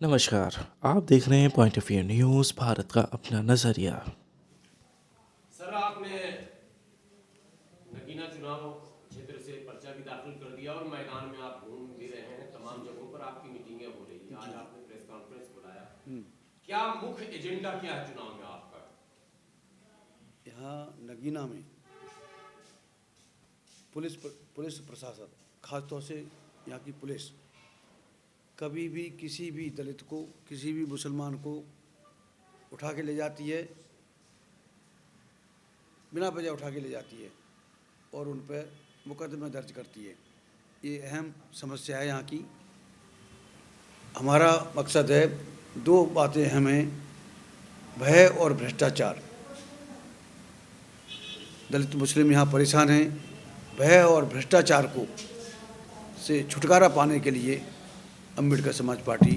नमस्कार। आप देख रहे हैं point of view news, Bharat का अपना नज़रिया। सर, आपने नगीना चुनाव क्षेत्र से पर्चा भी दाखिल कर दिया और मैदान में आप घूम भी रहे हैं। तमाम जगहों पर आपकी मीटिंगें हो रही है। आज आपने प्रेस कॉन्फ्रेंस बुलाया, क्या मुख्य एजेंडा क्या है चुनाव में आपका? यहाँ नगीना में पुलिस प्रशासन, खासतौर से यहाँ की पुलिस कभी भी किसी भी दलित को, किसी भी मुसलमान को उठा के ले जाती है, बिना वजह उठा के ले जाती है और उन पर मुकदमे दर्ज करती है। ये अहम समस्या है यहाँ की। हमारा मकसद है, दो बातें अहम हैं: भय और भ्रष्टाचार। दलित मुस्लिम यहाँ परेशान हैं। भय और भ्रष्टाचार को से छुटकारा पाने के लिए अम्बेडकर समाज पार्टी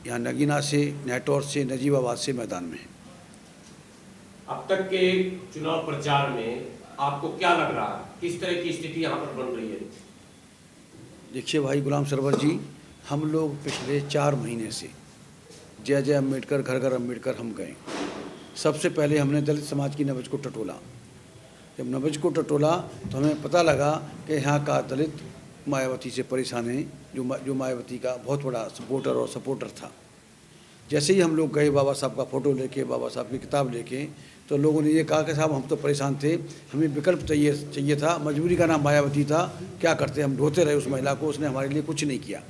यहाँ नगीना से, नेटौर से, नजीबाबाद से मैदान में है। अब तक के चुनाव प्रचार में आपको क्या लग रहा है, किस तरह की स्थिति यहाँ पर बन रही है? देखिए भाई गुलाम सरवर जी, हम लोग पिछले 4 महीने से जय जय अम्बेडकर, घर घर अम्बेडकर हम गए। सबसे पहले हमने दलित समाज की नब्ज को टटोला। जब नब्ज को टटोला तो हमें पता लगा कि यहाँ का दलित मायावती से परेशान है, जो मायावती का बहुत बड़ा सपोर्टर था। जैसे ही हम लोग गए बाबा साहब का फ़ोटो लेके, बाबा साहब की किताब लेके, तो लोगों ने ये कहा कि साहब हम तो परेशान थे, हमें विकल्प चाहिए था, मजबूरी का नाम मायावती था, क्या करते? हम ढोते रहे उस महिला को, उसने हमारे लिए कुछ नहीं किया।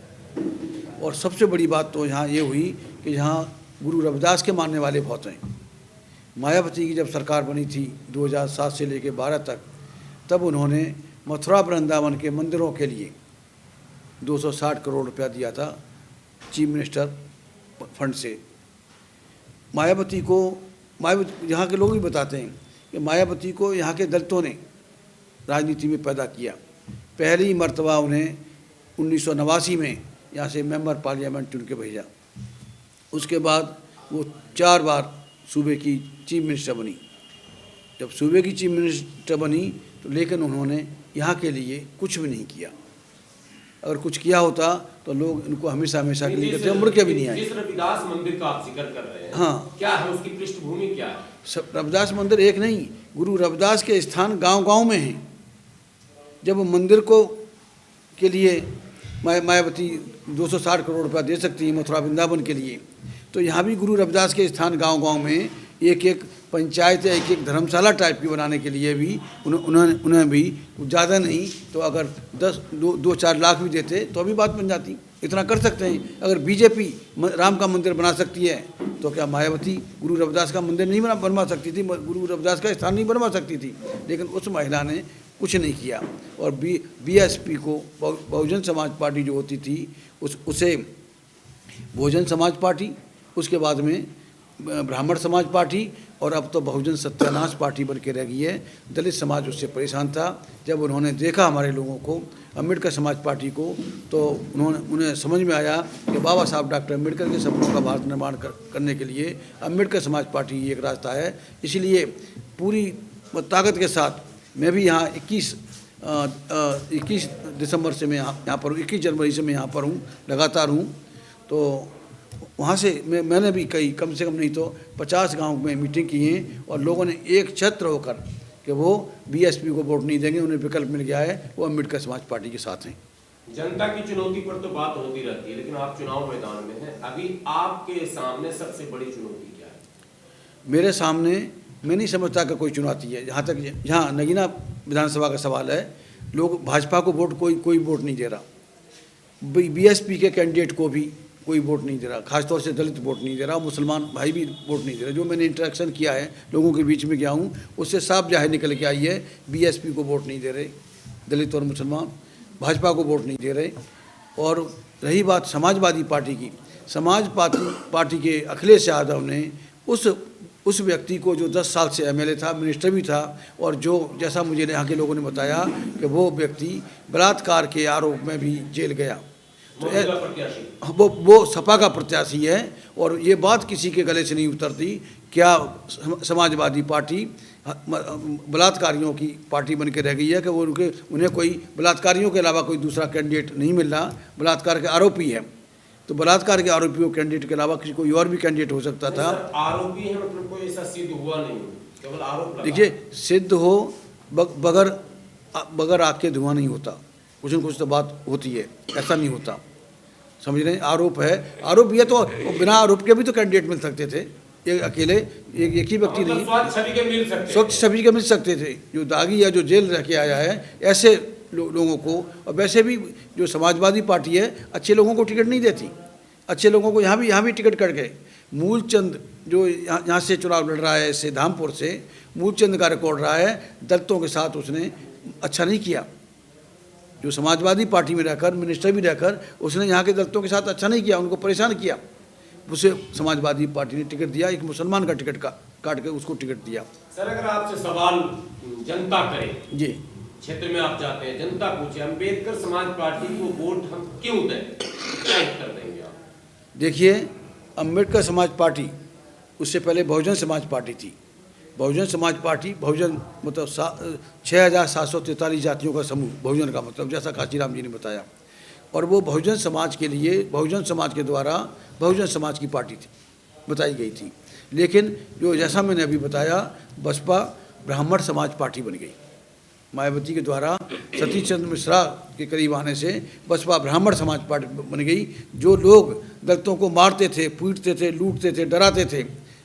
और सबसे बड़ी बात तो यहाँ ये हुई कि यहाँ गुरु रविदास के मानने वाले बहुत हैं। मायावती की जब सरकार बनी थी 2007 से लेकर 12 तक, तब उन्होंने मथुरा वृंदावन के मंदिरों के लिए 260 करोड़ रुपया दिया था चीफ मिनिस्टर फंड से। मायावती यहाँ के लोग भी बताते हैं कि मायावती को यहाँ के दलितों ने राजनीति में पैदा किया। पहली मर्तबा उन्हें 1989 में यहाँ से मेंबर पार्लियामेंट चुन के भेजा। उसके बाद वो 4 बार सूबे की चीफ मिनिस्टर बनी। जब सूबे की चीफ मिनिस्टर बनी तो लेकिन उन्होंने यहाँ के लिए कुछ भी नहीं किया। अगर कुछ किया होता तो लोग इनको हमेशा के लिए कहते, मुड़ के भी नहीं आए। जिस रविदास मंदिर का आप जिक्र कर रहे हैं, हाँ, क्या है उसकी पृष्ठभूमि, क्या है? रविदास मंदिर एक नहीं, गुरु रविदास के स्थान गांव-गांव में हैं। जब मंदिर को के लिए मायावती 260 करोड़ रुपया दे सकती है मथुरा वृंदावन के लिए, तो यहाँ भी गुरु रविदास के स्थान गांव-गांव में एक पंचायत या एक धर्मशाला टाइप की बनाने के लिए भी उन्हें भी ज़्यादा नहीं तो अगर 2-4 लाख भी देते तो भी बात बन जाती। इतना कर सकते हैं। अगर बीजेपी राम का मंदिर बना सकती है तो क्या मायावती गुरु रविदास का मंदिर नहीं बनवा सकती थी? गुरु रविदास का स्थान नहीं बनवा सकती थी? लेकिन उस महिला ने कुछ नहीं किया। और बीएसपी को, बहुजन समाज पार्टी जो होती थी, उसे बहुजन समाज पार्टी, उसके बाद में ब्राह्मण समाज पार्टी, और अब तो बहुजन सत्यानाश पार्टी बन के रह गई है। दलित समाज उससे परेशान था। जब उन्होंने देखा हमारे लोगों को, अम्बेडकर समाज पार्टी को, तो उन्हें समझ में आया कि बाबा साहब डॉक्टर अम्बेडकर के सपनों का भारत निर्माण करने के लिए अम्बेडकर समाज पार्टी एक रास्ता है। इसलिए पूरी ताकत के साथ मैं भी यहाँ 21 दिसंबर से मैं यहाँ पर हूँ, 21 जनवरी से मैं यहाँ पर हूँ, लगातार हूँ। तो वहाँ से मैंने भी कम से कम नहीं तो 50 गांव में मीटिंग की है और लोगों ने एक छत्र होकर कि वो बीएसपी को वोट नहीं देंगे, उन्हें विकल्प मिल गया है, वो अम्बेडकर समाज पार्टी के साथ हैं। जनता की चुनौती पर तो बात होती रहती है, लेकिन आप चुनाव मैदान में हैं, अभी आपके सामने सबसे बड़ी चुनौती क्या है? मेरे सामने, मैं नहीं समझता कि कोई चुनौती है। जहाँ तक यहाँ नगीना विधानसभा का सवाल है, लोग भाजपा को कोई वोट नहीं दे रहा, बीएसपी के कैंडिडेट को भी कोई वोट नहीं दे रहा, खासतौर से दलित वोट नहीं दे रहा, मुसलमान भाई भी वोट नहीं दे रहा। जो मैंने इंटरेक्शन किया है, लोगों के बीच में गया हूँ, उससे साफ जाहिर निकल के आई है, बीएसपी को वोट नहीं दे रहे दलित और मुसलमान, भाजपा को वोट नहीं दे रहे। और रही बात समाजवादी पार्टी की, पार्टी के अखिलेश यादव ने उस व्यक्ति को जो 10 साल से एमएलए था, मिनिस्टर भी था, और जो जैसा मुझे यहाँ के लोगों ने बताया कि वो व्यक्ति बलात्कार के आरोप में भी जेल गया। तो वो सपा का प्रत्याशी है और ये बात किसी के गले से नहीं उतरती। क्या समाजवादी पार्टी बलात्कारियों की पार्टी बन के रह गई है कि वो उन्हें कोई बलात्कारियों के अलावा कोई दूसरा कैंडिडेट नहीं मिल रहा, बलात्कार के आरोपी है। तो बलात्कार के आरोपियों कैंडिडेट के अलावा किसी कोई और भी कैंडिडेट हो सकता था। आरोपी है मतलब कोई ऐसा सिद्ध हुआ नहीं, केवल आरोप लगा। देखिए, सिद्ध हो बगैर आग के धुआं नहीं होता, कुछ न कुछ तो बात होती है, ऐसा नहीं होता, समझ रहे हैं। आरोप है, आरोप ये तो बिना आरोप के भी तो कैंडिडेट मिल सकते थे, एक अकेले एक ही व्यक्ति नहीं, स्वच्छ छवि के मिल सकते, स्वच्छ छवि के मिल सकते थे। जो दागी या जो जेल रह के आया है ऐसे लोगों को, और वैसे भी जो समाजवादी पार्टी है अच्छे लोगों को टिकट नहीं देती, अच्छे लोगों को यहाँ भी टिकट कट गए। मूलचंद जो यहाँ से चुनाव लड़ रहा है सीधामपुर से, मूलचंद का रिकॉर्ड रहा है, दलितों के साथ उसने अच्छा नहीं किया। जो समाजवादी पार्टी में रहकर मिनिस्टर भी रहकर उसने यहाँ के दलितों के साथ अच्छा नहीं किया, उनको परेशान किया। उसे समाजवादी पार्टी ने टिकट दिया, एक मुसलमान का टिकट काट के उसको टिकट दिया। सर अगर आपसे सवाल जनता करे, जी, क्षेत्र में आप जाते हैं, जनता पूछे अम्बेडकर समाज पार्टी को वोट हम क्यों दें, क्या उत्तर देंगे आप? देखिए, अम्बेडकर समाज पार्टी उससे पहले बहुजन समाज पार्टी थी। बहुजन समाज पार्टी, बहुजन मतलब 6743 जातियों का समूह, बहुजन का मतलब जैसा काशीराम जी ने बताया, और वो बहुजन समाज के लिए, बहुजन समाज के द्वारा बहुजन समाज की पार्टी थी, बताई गई थी। लेकिन जो जैसा मैंने अभी बताया, बसपा ब्राह्मण समाज पार्टी बन गई। मायावती के द्वारा सतीश चंद्र मिश्रा के करीब आने से बसपा ब्राह्मण समाज पार्टी बन गई। जो लोग दलितों को मारते थे, पीटते थे, लूटते थे, डराते थे,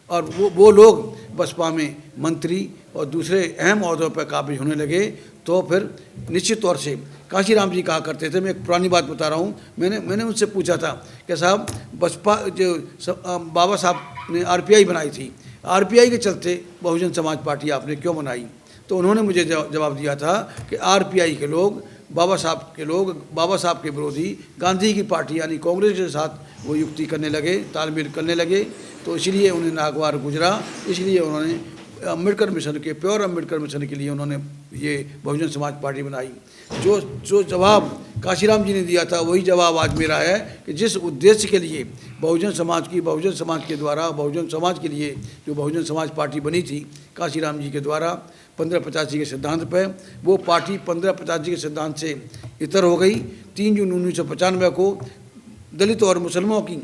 और वो लोग बसपा में मंत्री और दूसरे अहम ओहदों पर काबिज होने लगे। तो फिर निश्चित तौर से काशीराम जी कहा करते थे, मैं एक पुरानी बात बता रहा हूँ, मैंने उनसे पूछा था कि साहब बसपा जो बाबा साहब ने आरपीआई बनाई थी, आरपीआई के चलते बहुजन समाज पार्टी आपने क्यों बनाई? तो उन्होंने मुझे जवाब दिया था कि आरपीआई के लोग, बाबा साहब के विरोधी गांधी की पार्टी यानी कांग्रेस के साथ वो युक्ति करने लगे, तालमेल करने लगे, तो इसलिए उन्हें नागवार गुजरा। इसलिए उन्होंने अम्बेडकर मिशन के, प्योर अम्बेडकर मिशन के लिए उन्होंने ये बहुजन समाज पार्टी बनाई। जो जवाब काशीराम जी ने दिया था वही जवाब आज मेरा है कि जिस उद्देश्य के लिए बहुजन समाज के द्वारा, बहुजन समाज के लिए जो बहुजन समाज पार्टी बनी थी काशीराम जी के द्वारा 1585 के सिद्धांत पर, वो पार्टी 1585 के सिद्धांत से इतर हो गई। 3 जून 1995 को दलित और मुसलमानों की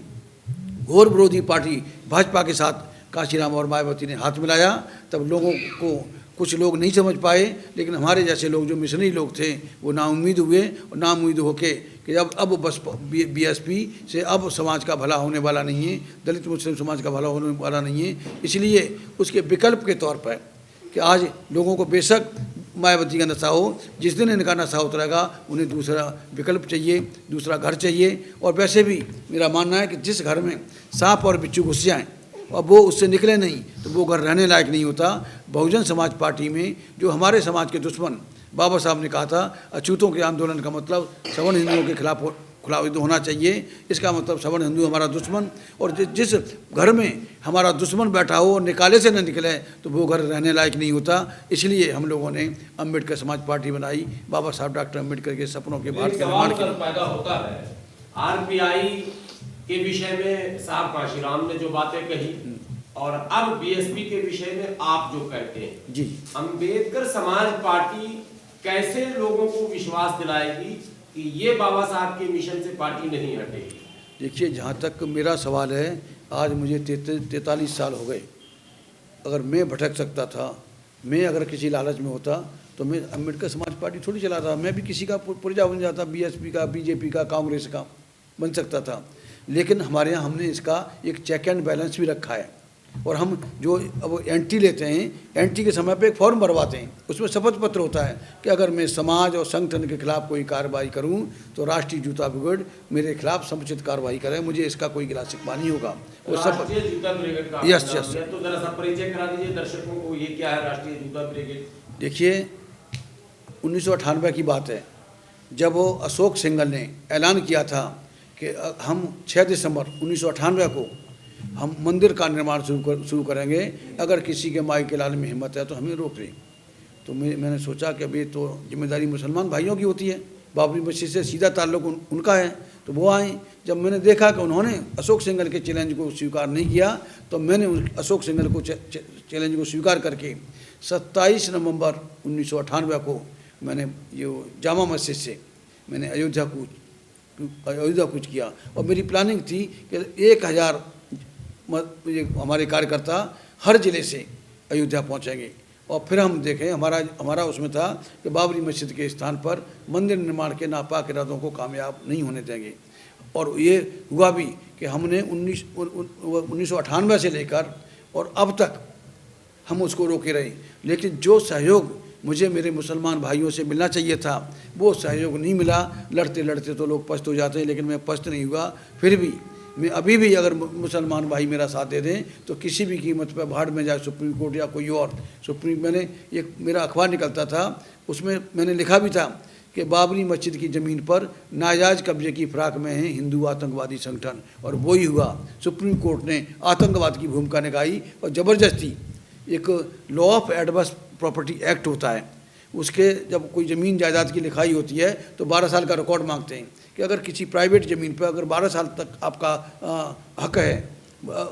घोर विरोधी पार्टी भाजपा के साथ काशीराम और मायावती ने हाथ मिलाया। तब लोगों को, कुछ लोग नहीं समझ पाए, लेकिन हमारे जैसे लोग जो मिशनरी लोग थे वो नाउम्मीद हुए, और नाउम्मीद होके कि अब बस बीएसपी से अब समाज का भला होने वाला नहीं है, दलित मुस्लिम समाज का भला होने वाला नहीं है। इसलिए उसके विकल्प के तौर पर कि आज लोगों को बेशक मायावती का नशा हो, जिस दिन इनका नशा उतरेगा उन्हें दूसरा विकल्प चाहिए, दूसरा घर चाहिए। और वैसे भी मेरा मानना है कि जिस घर में सांप और बिच्छू घुस जाएँ और वो उससे निकले नहीं तो वो घर रहने लायक नहीं होता। बहुजन समाज पार्टी में जो हमारे समाज के दुश्मन, बाबा साहब ने कहा था अछूतों के आंदोलन का मतलब सवर्ण हिंदुओं के खिलाफ खुला युद्ध होना चाहिए। इसका मतलब सवर्ण हिंदू हमारा दुश्मन, और जिस घर में हमारा दुश्मन बैठा हो और निकाले से न निकले तो वो घर रहने लायक नहीं होता। इसलिए हम लोगों ने अम्बेडकर समाज पार्टी बनाई, बाबा साहब डॉक्टर अम्बेडकर के सपनों के भारत के निर्माण के लिए। पैदा होता है आरपीआई के विषय में साहब काशीराम ने जो बातें कही, और अब बीएसपी के विषय में आप जो कहते हैं जी, अम्बेडकर समाज पार्टी कैसे लोगों को विश्वास दिलाएगी कि ये बाबा साहब के मिशन से पार्टी नहीं हटेगी? देखिए, जहाँ तक मेरा सवाल है, आज मुझे 43 साल हो गए। अगर मैं भटक सकता था, मैं अगर किसी लालच में होता तो मैं अम्बेडकर समाज पार्टी थोड़ी चलाता, मैं भी किसी का पुर्जा बन जाता, बीएसपी का, बीजेपी का, कांग्रेस का बन सकता था। लेकिन हमारे यहाँ हमने इसका एक चेक एंड बैलेंस भी रखा है, और हम जो अब एंट्री लेते हैं, एंट्री के समय पे एक फॉर्म भरवाते हैं, उसमें शपथ पत्र होता है कि अगर मैं समाज और संगठन के खिलाफ कोई कार्रवाई करूं तो राष्ट्रीय जूता ब्रिगेड मेरे खिलाफ समुचित कार्रवाई करे, मुझे इसका कोई गिला शिकवा नहीं होगा। वो सब राष्ट्रीय जूता ब्रिगेड का यस तो जरा सा परिचय करा दीजिए दर्शकों को, ये क्या है राष्ट्रीय जूता ब्रिगेड? देखिए, 1998 की बात है, जब वो अशोक सिंघल ने ऐलान किया था कि हम 6 दिसंबर 1998 को हम मंदिर का निर्माण शुरू करेंगे, अगर किसी के माई के लाल में हिम्मत है तो हमें रोक लें। तो मैंने सोचा कि अभी तो जिम्मेदारी मुसलमान भाइयों की होती है, बाबरी मस्जिद से सीधा ताल्लुक उनका है, तो वो आए। जब मैंने देखा कि उन्होंने अशोक सिंघल के चैलेंज को स्वीकार नहीं किया तो मैंने अशोक सिंघल को चैलेंज को स्वीकार करके 27 नवंबर 1998 को मैंने ये जामा मस्जिद से मैंने अयोध्या को अयोध्या कुछ किया। और मेरी प्लानिंग थी कि 1000 हमारे कार्यकर्ता हर ज़िले से अयोध्या पहुंचेंगे और फिर हम देखें। हमारा उसमें था कि बाबरी मस्जिद के स्थान पर मंदिर निर्माण के नापाक इरादों को कामयाब नहीं होने देंगे। और ये हुआ भी कि हमने 1998 से लेकर और अब तक हम उसको रोके रहे, लेकिन जो सहयोग मुझे मेरे मुसलमान भाइयों से मिलना चाहिए था वो सहयोग नहीं मिला। लड़ते लड़ते तो लोग पस्त हो जाते हैं, लेकिन मैं पस्त नहीं हुआ। फिर भी मैं अभी भी अगर मुसलमान भाई मेरा साथ दे दें तो किसी भी कीमत पर भाड़ में जाए सुप्रीम कोर्ट या कोई और मैंने एक मेरा अखबार निकलता था, उसमें मैंने लिखा भी था कि बाबरी मस्जिद की ज़मीन पर नाजायज़ कब्जे की फिराक में है हिंदू आतंकवादी संगठन। और वही हुआ, सुप्रीम कोर्ट ने आतंकवाद की भूमिका निभाई और ज़बरदस्ती एक law of adverse property act होता है, उसके जब कोई ज़मीन जायदाद की लिखाई होती है तो 12 साल का रिकॉर्ड मांगते हैं कि अगर किसी प्राइवेट ज़मीन पर अगर 12 साल तक आपका हक है,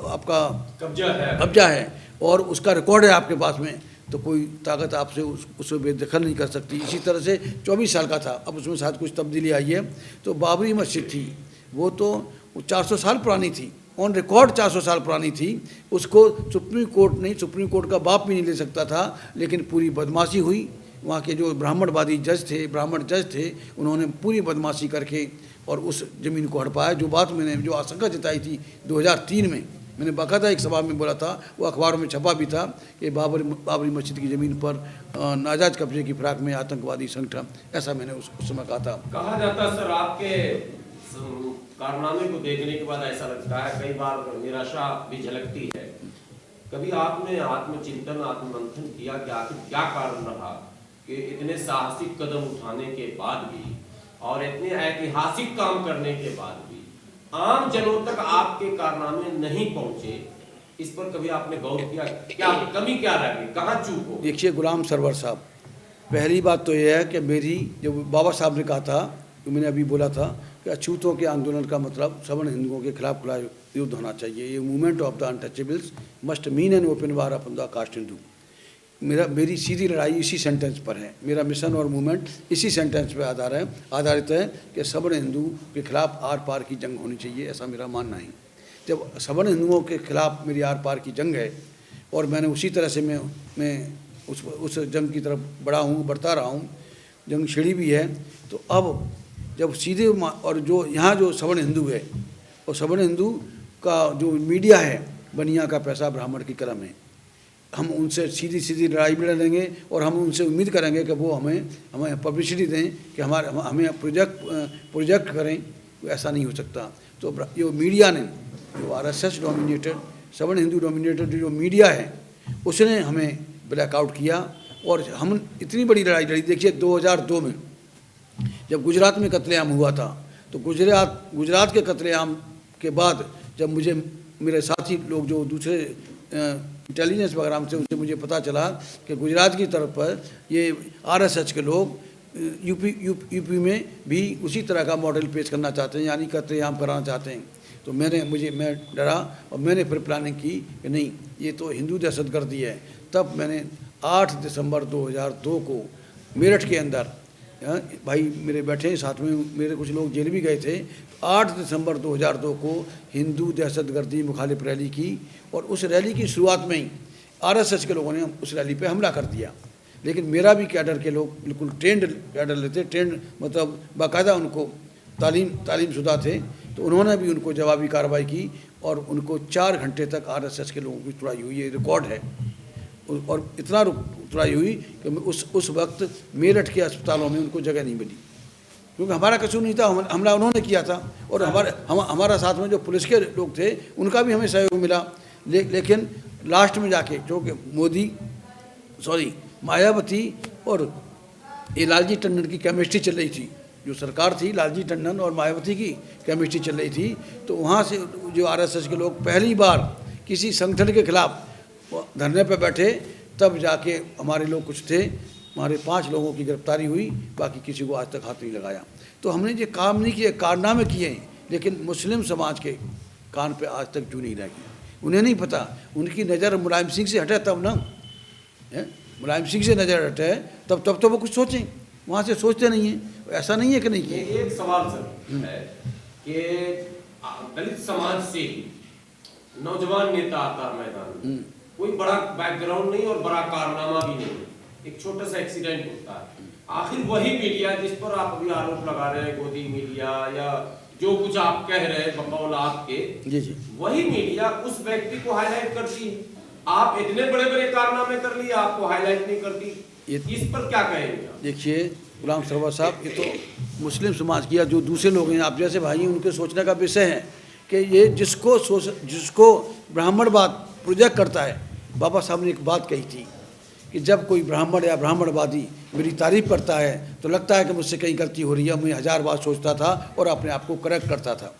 आपका कब्जा है और उसका रिकॉर्ड है आपके पास में, तो कोई ताकत आपसे उससे बेदखल नहीं कर सकती। इसी तरह से 24 साल का था, अब उसमें शायद कुछ तब्दीली आई है। तो बाबरी मस्जिद थी वो तो 400 साल पुरानी थी, ऑन रिकॉर्ड 400 साल पुरानी थी। उसको सुप्रीम कोर्ट का बाप भी नहीं ले सकता था, लेकिन पूरी बदमाशी हुई। वहाँ के जो ब्राह्मण जज थे, उन्होंने पूरी बदमाशी करके और उस ज़मीन को हड़पाया। जो आशंका जताई थी 2003 में, मैंने बाकायदा एक सभा में बोला था, वो अखबारों में छपा भी था कि बाबरी मस्जिद की ज़मीन पर नाजायज़ कब्जे की फिराक में आतंकवादी संगठन, ऐसा मैंने उस समय कहा था। कहा जाता सर आपके कारनामे को देखने के बाद ऐसा लगता है, कई बार निराशा भी झलकती है। कभी आपने आत्मचिंतन आत्ममंथन किया कि आखिर क्या कारण रहा कि इतने साहसिक कदम उठाने के बाद भी और इतने ऐतिहासिक काम करने के बाद भी आम जनों तक आपके कारनामे नहीं पहुंचे? इस पर कभी आपने गौर किया? क्या कमी क्या रह गई, कहाँ चूक हो? देखिए गुलाम सरवर साहब, पहली बात तो यह है कि मेरी जो बाबा साहब ने कहा था, तो मैंने अभी बोला था कि अछूतों के आंदोलन का मतलब सवर्ण हिंदुओं के खिलाफ खुला युद्ध होना चाहिए। ये movement of the untouchables must mean an open war upon the caste Hindu. मेरी सीधी लड़ाई इसी सेंटेंस पर है, मेरा मिशन और मूवमेंट इसी सेंटेंस पर आधारित है कि सवर्ण हिंदू के खिलाफ आर पार की जंग होनी चाहिए, ऐसा मेरा मानना है। जब सवर्ण हिंदुओं के खिलाफ मेरी आर पार की जंग है और मैंने उसी तरह से मैं उस जंग की तरफ बढ़ता रहा हूँ, जंग छिड़ी भी है। तो अब जब सीधे और जो यहाँ जो सवर्ण हिंदू है और सवर्ण हिंदू का जो मीडिया है, बनिया का पैसा ब्राह्मण की कलम है, हम उनसे सीधी लड़ाई भी लड़ेंगे और हम उनसे उम्मीद करेंगे कि वो हमें पब्लिसिटी दें कि हमें प्रोजेक्ट करें। ऐसा नहीं हो सकता। तो जो मीडिया ने, जो आरएसएस डोमिनेटेड, सवर्ण हिंदू डोमिनेटेड जो मीडिया है, उसने हमें ब्लैकआउट किया और हम इतनी बड़ी लड़ाई लड़ी। देखिए 2002 में जब गुजरात में कत्लेआम हुआ था, तो गुजरात के कत्लेआम के बाद जब मेरे साथी लोग जो दूसरे इंटेलिजेंस वगैरह से उससे मुझे पता चला कि गुजरात की तरफ पर ये आरएसएस के लोग यूपी में भी उसी तरह का मॉडल पेश करना चाहते हैं, यानी कत्लेआम कराना चाहते हैं। तो मैं डरा और मैंने फिर प्लानिंग की कि नहीं, ये तो हिंदू दहशतगर्दी है। तब मैंने 8 दिसंबर 2002 को मेरठ के अंदर, भाई मेरे बैठे साथ में, मेरे कुछ लोग जेल भी गए थे, 8 दिसंबर 2002 को हिंदू दहशतगर्दी मुखालिफ रैली की और उस रैली की शुरुआत में ही आरएसएस के लोगों ने उस रैली पे हमला कर दिया। लेकिन मेरा भी कैडर के लोग बिल्कुल ट्रेंड कैडर लेते, ट्रेंड मतलब बाकायदा उनको तालीम शुदा थे, तो उन्होंने भी उनको जवाबी कार्रवाई की और उनको 4 घंटे तक आरएसएस के लोगों की तुड़ाई हुई, ये रिकॉर्ड है। और इतना तुड़ाई हुई कि उस वक्त मेरठ के अस्पतालों में उनको जगह नहीं मिली, क्योंकि हमारा कसूर नहीं था, हमला उन्होंने किया था। और हमारा साथ में जो पुलिस के लोग थे उनका भी हमें सहयोग मिला। लेकिन लास्ट में जाके जो कि मायावती और ये लालजी टंडन की केमिस्ट्री चल रही थी, जो सरकार थी लालजी टंडन और मायावती की केमिस्ट्री चल रही थी। तो वहाँ से जो आरएसएस के लोग पहली बार किसी संगठन के खिलाफ धरने पर बैठे, तब जाके हमारे लोग कुछ थे, हमारे 5 लोगों की गिरफ्तारी हुई, बाकी किसी को आज तक हाथ नहीं लगाया। तो हमने ये काम नहीं किए, कारनामे किए हैं, लेकिन मुस्लिम समाज के कान पे आज तक जू नहीं लगी। उन्हें नहीं पता, उनकी नज़र मुलायम सिंह से हटे तब ना, मुलायम सिंह से नज़र हटे तब तो वो कुछ सोचें, वहाँ से सोचते नहीं हैं। ऐसा नहीं है कि नहीं ये किए। एक सवाल सर है कि दलित समाज से नौजवान नेता आता है मैदान में, कोई बड़ा बैकग्राउंड नहीं और बड़ा कारनामा भी नहीं, एक छोटा सा एक्सीडेंट होता है, आखिर वही मीडिया जिस पर आप अभी आरोप लगा रहे हैं, गोदी मीडिया या जो कुछ आप कह रहे हैं बकौल आपके, जी जी, वही मीडिया उस व्यक्ति को हाईलाइट करती है। आप इतने बड़े बड़े कारनामे कर लिए, आपको हाईलाइट नहीं करती, इस पर क्या कहेंगे आप? देखिए गुलाम सरवर साहब, ये तो मुस्लिम समाज की या जो दूसरे लोग हैं आप जैसे भाई हैं, उनके सोचने का विषय है कि ये जिसको ब्राह्मणवाद प्रोजेक्ट करता है। बाबा साहब ने एक बात कही थी कि जब कोई ब्राह्मण या ब्राह्मणवादी मेरी तारीफ करता है तो लगता है कि मुझसे कहीं गलती हो रही है। मैं 1000 बार सोचता था और अपने आप को करेक्ट करता था।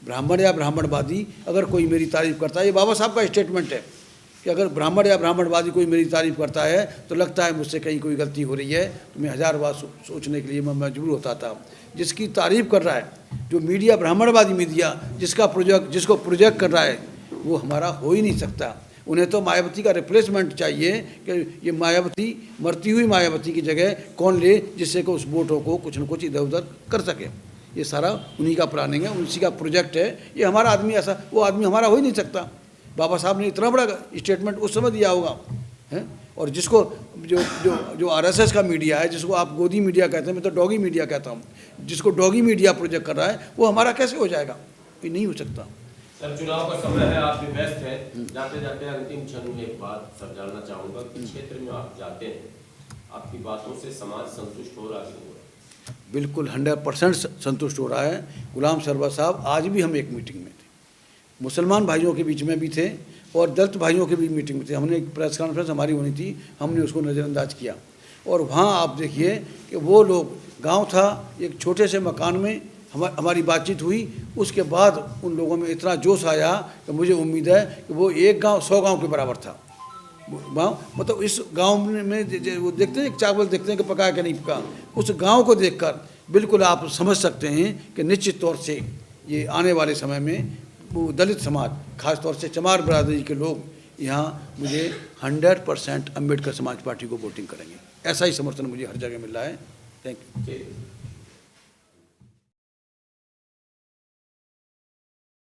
ब्राह्मण या ब्राह्मणवादी अगर कोई मेरी तारीफ करता है, ये बाबा साहब का स्टेटमेंट है कि अगर ब्राह्मण या ब्राह्मणवादी कोई मेरी तारीफ करता है तो लगता है मुझसे कहीं कोई गलती हो रही है, तो मैं 1000 बार सोचने के लिए मैं मजबूर होता था। जिसकी तारीफ कर रहा है, जो मीडिया ब्राह्मणवादी मीडिया जिसको प्रोजेक्ट कर रहा है, वो हमारा हो ही नहीं सकता। उन्हें तो मायावती का रिप्लेसमेंट चाहिए कि ये मायावती, मरती हुई मायावती की जगह कौन ले जिससे कि उस वोटों को कुछ न कुछ इधर उधर कर सके। ये सारा उन्हीं का प्लानिंग है, उसी का प्रोजेक्ट है। ये हमारा आदमी ऐसा, वो आदमी हमारा हो ही नहीं सकता। बाबा साहब ने इतना बड़ा स्टेटमेंट उस समय दिया होगा है। और जिसको जो आरएसएस का मीडिया है, जिसको आप गोदी मीडिया कहते हैं, मैं तो डॉगी मीडिया कहता हूँ, जिसको डॉगी मीडिया प्रोजेक्ट कर रहा है, वो हमारा कैसे हो जाएगा? ये नहीं हो सकता। सर चुनाव का समय है, आप भी व्यस्त हैं, जाते जाते अंतिम क्षण में एक बात सर जानना चाहूंगा कि क्षेत्र में आप जाते हैं, आपकी बातों से समाज संतुष्ट हो रहा है कि नहीं हो रहा? बिल्कुल 100% संतुष्ट हो रहा है। गुलाम सरवर साहब, आज भी हम एक मीटिंग में थे, मुसलमान भाइयों के बीच में भी थे और दलित भाइयों के भी मीटिंग में थे। हमने एक प्रेस कॉन्फ्रेंस हमारी होनी थी, हमने उसको नज़रअंदाज किया। और वहाँ आप देखिए कि वो लोग, गांव था, एक छोटे से मकान में हमारी बातचीत हुई। उसके बाद उन लोगों में इतना जोश आया कि मुझे उम्मीद है कि वो एक गांव 100 गांव के बराबर था। गाँव मतलब इस गांव में वो देखते हैं चावल देखते हैं कि पका कि नहीं पका, उस गांव को देखकर बिल्कुल आप समझ सकते हैं कि निश्चित तौर से ये आने वाले समय में वो दलित समाज, खास तौर से चमार बरादरी के लोग यहाँ मुझे 100% अम्बेडकर समाज पार्टी को वोटिंग करेंगे। ऐसा ही समर्थन मुझे हर जगह मिल रहा है। Thank you.